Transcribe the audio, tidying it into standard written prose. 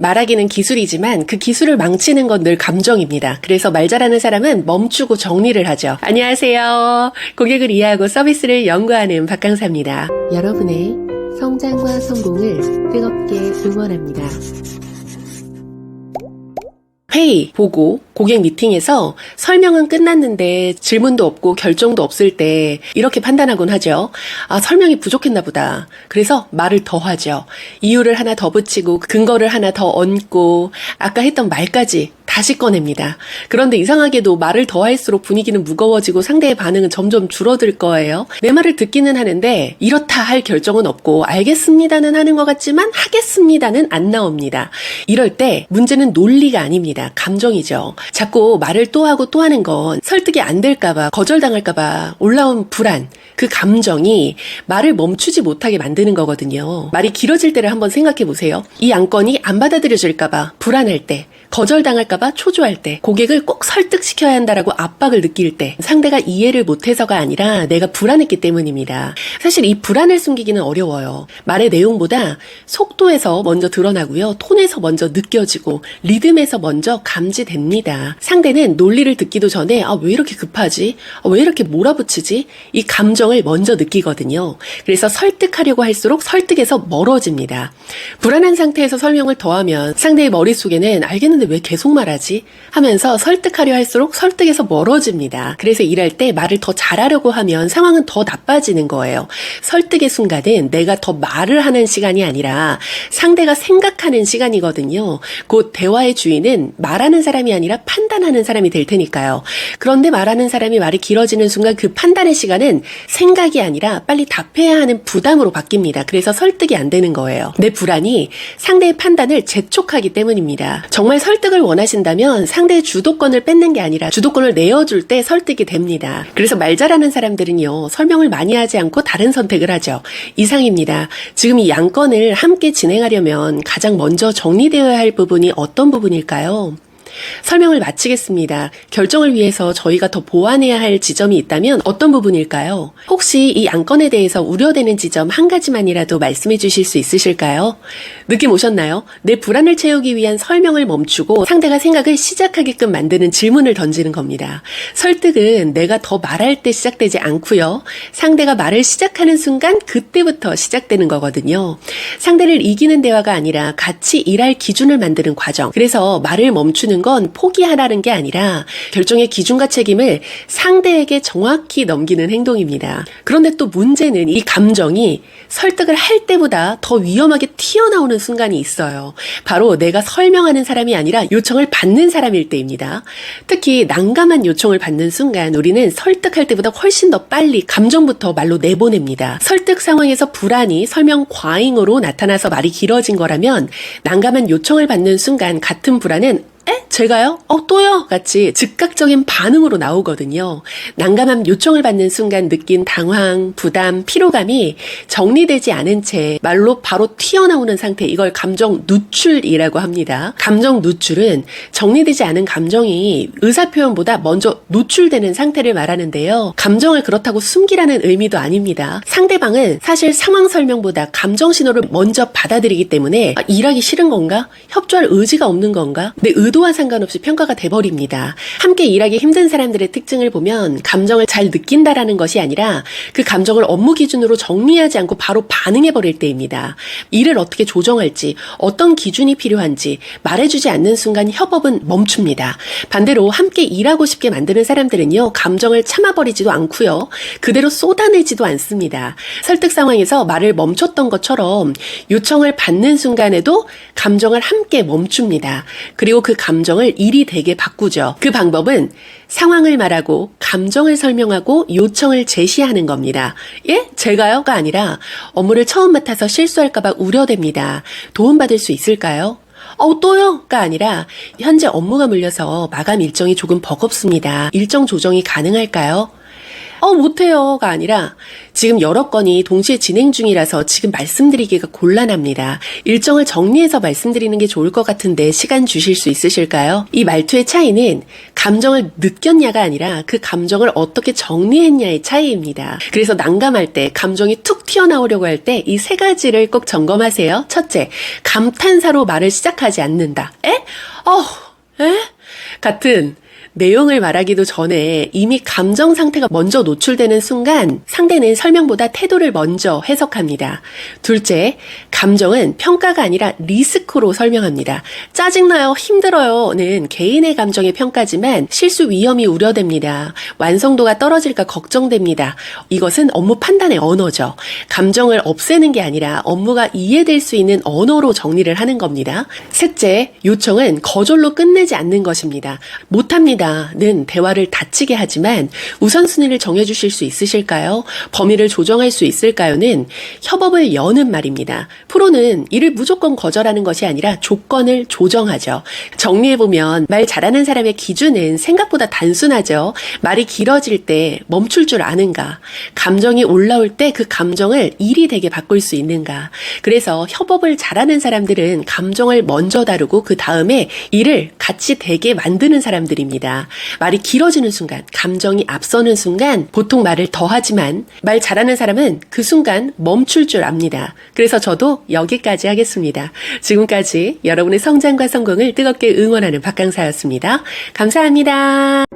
말하기는 기술이지만 그 기술을 망치는 건 늘 감정입니다. 그래서 말 잘하는 사람은 멈추고 정리를 하죠. 안녕하세요. 고객을 이해하고 서비스를 연구하는 박강사입니다. 여러분의 성장과 성공을 뜨겁게 응원합니다. 회의, 보고, 고객 미팅에서 설명은 끝났는데 질문도 없고 결정도 없을 때 이렇게 판단하곤 하죠. 아, 설명이 부족했나 보다. 그래서 말을 더 하죠. 이유를 하나 더 붙이고 근거를 하나 더 얹고 아까 했던 말까지 다시 꺼냅니다. 그런데 이상하게도 말을 더 할수록 분위기는 무거워지고 상대의 반응은 점점 줄어들 거예요. 내 말을 듣기는 하는데 이렇다 할 결정은 없고 알겠습니다는 하는 것 같지만 하겠습니다는 안 나옵니다. 이럴 때 문제는 논리가 아닙니다. 감정이죠. 자꾸 말을 또 하고 또 하는 건 설득이 안 될까봐, 거절당할까봐 올라온 불안, 그 감정이 말을 멈추지 못하게 만드는 거거든요. 말이 길어질 때를 한번 생각해 보세요. 이 안건이 안 받아들여질까봐 불안할 때, 거절당할까봐 초조할 때, 고객을 꼭 설득시켜야 한다라고 압박을 느낄 때, 상대가 이해를 못해서가 아니라 내가 불안했기 때문입니다. 사실 이 불안을 숨기기는 어려워요. 말의 내용보다 속도에서 먼저 드러나고요. 톤에서 먼저 느껴지고 리듬에서 먼저 감지됩니다. 상대는 논리를 듣기도 전에 왜 이렇게 급하지? 왜 이렇게 몰아붙이지? 이 감정을 먼저 느끼거든요. 그래서 설득하려고 할수록 설득에서 멀어집니다. 불안한 상태에서 설명을 더하면 상대의 머릿속에는 알겠는데 왜 계속 말하지? 하면서 설득하려 할수록 설득에서 멀어집니다. 그래서 일할 때 말을 더 잘하려고 하면 상황은 더 나빠지는 거예요. 설득의 순간은 내가 더 말을 하는 시간이 아니라 상대가 생각하는 시간이거든요. 곧 대화의 주인은 말하는 사람이 아니라 판단하는 사람이 될 테니까요. 그런데 말하는 사람이 말이 길어지는 순간 그 판단의 시간은 생각이 아니라 빨리 답해야 하는 부담으로 바뀝니다. 그래서 설득이 안 되는 거예요. 내 불안이 상대의 판단을 재촉하기 때문입니다. 정말 설득을 원하신다면 상대의 주도권을 뺏는 게 아니라 주도권을 내어줄 때 설득이 됩니다. 그래서 말 잘하는 사람들은요, 설명을 많이 하지 않고 다른 선택을 하죠. 이상입니다. 지금 이 양건을 함께 진행하려면 가장 먼저 정리되어야 할 부분이 어떤 부분일까요? 설명을 마치겠습니다. 결정을 위해서 저희가 더 보완해야 할 지점이 있다면 어떤 부분일까요? 혹시 이 안건에 대해서 우려되는 지점 한 가지만이라도 말씀해 주실 수 있으실까요? 느낌 오셨나요? 내 불안을 채우기 위한 설명을 멈추고 상대가 생각을 시작하게끔 만드는 질문을 던지는 겁니다. 설득은 내가 더 말할 때 시작되지 않고요. 상대가 말을 시작하는 순간 그때부터 시작되는 거거든요. 상대를 이기는 대화가 아니라 같이 일할 기준을 만드는 과정. 그래서 말을 멈추는 건 포기하라는 게 아니라 결정의 기준과 책임을 상대에게 정확히 넘기는 행동입니다. 그런데 또 문제는 이 감정이 설득을 할 때보다 더 위험하게 튀어나오는 순간이 있어요. 바로 내가 설명하는 사람이 아니라 요청을 받는 사람일 때입니다. 특히 난감한 요청을 받는 순간 우리는 설득할 때보다 훨씬 더 빨리 감정부터 말로 내보냅니다. 설득 상황에서 불안이 설명 과잉으로 나타나서 말이 길어진 거라면 난감한 요청을 받는 순간 같은 불안은 제가요? 또요? 같이 즉각적인 반응으로 나오거든요. 난감한 요청을 받는 순간 느낀 당황, 부담, 피로감이 정리되지 않은 채 말로 바로 튀어나오는 상태, 이걸 감정 누출이라고 합니다. 감정 누출은 정리되지 않은 감정이 의사표현보다 먼저 노출되는 상태를 말하는데요. 감정을 그렇다고 숨기라는 의미도 아닙니다. 상대방은 사실 상황 설명보다 감정 신호를 먼저 받아들이기 때문에 일하기 싫은 건가? 협조할 의지가 없는 건가? 내 의도와 상관없이 평가가 돼버립니다. 함께 일하기 힘든 사람들의 특징을 보면 감정을 잘 느낀다라는 것이 아니라 그 감정을 업무 기준으로 정리하지 않고 바로 반응해버릴 때입니다. 일을 어떻게 조정할지, 어떤 기준이 필요한지 말해주지 않는 순간 협업은 멈춥니다. 반대로 함께 일하고 싶게 만드는 사람들은요, 감정을 참아버리지도 않고요, 그대로 쏟아내지도 않습니다. 설득 상황에서 말을 멈췄던 것처럼 요청을 받는 순간에도 감정을 함께 멈춥니다. 그리고 그 감정을 일이 되게 바꾸죠. 그 방법은 상황을 말하고 감정을 설명하고 요청을 제시하는 겁니다. 제가요가 아니라 업무를 처음 맡아서 실수할까봐 우려됩니다. 도움받을 수 있을까요? 또요?가 아니라 현재 업무가 물려서 마감 일정이 조금 버겁습니다. 일정 조정이 가능할까요? 못해요가 아니라 지금 여러 건이 동시에 진행 중이라서 지금 말씀드리기가 곤란합니다. 일정을 정리해서 말씀드리는 게 좋을 것 같은데 시간 주실 수 있으실까요? 이 말투의 차이는 감정을 느꼈냐가 아니라 그 감정을 어떻게 정리했냐의 차이입니다. 그래서 난감할 때, 감정이 툭 튀어나오려고 할 때 이 세 가지를 꼭 점검하세요. 첫째, 감탄사로 말을 시작하지 않는다. 에? 같은 내용을 말하기도 전에 이미 감정 상태가 먼저 노출되는 순간 상대는 설명보다 태도를 먼저 해석합니다. 둘째, 감정은 평가가 아니라 리스크로 설명합니다. 짜증나요, 힘들어요는 개인의 감정의 평가지만 실수 위험이 우려됩니다. 완성도가 떨어질까 걱정됩니다. 이것은 업무 판단의 언어죠. 감정을 없애는 게 아니라 업무가 이해될 수 있는 언어로 정리를 하는 겁니다. 셋째, 요청은 거절로 끝내지 않는 것입니다. 못합니다. 는 대화를 닫히게 하지만 우선순위를 정해주실 수 있으실까요? 범위를 조정할 수 있을까요?는 협업을 여는 말입니다. 프로는 이를 무조건 거절하는 것이 아니라 조건을 조정하죠. 정리해보면 말 잘하는 사람의 기준은 생각보다 단순하죠. 말이 길어질 때 멈출 줄 아는가? 감정이 올라올 때 그 감정을 일이 되게 바꿀 수 있는가? 그래서 협업을 잘하는 사람들은 감정을 먼저 다루고 그 다음에 일을 같이 되게 만드는 사람들입니다. 말이 길어지는 순간, 감정이 앞서는 순간 보통 말을 더 하지만 말 잘하는 사람은 그 순간 멈출 줄 압니다. 그래서 저도 여기까지 하겠습니다. 지금까지 여러분의 성장과 성공을 뜨겁게 응원하는 박강사였습니다. 감사합니다.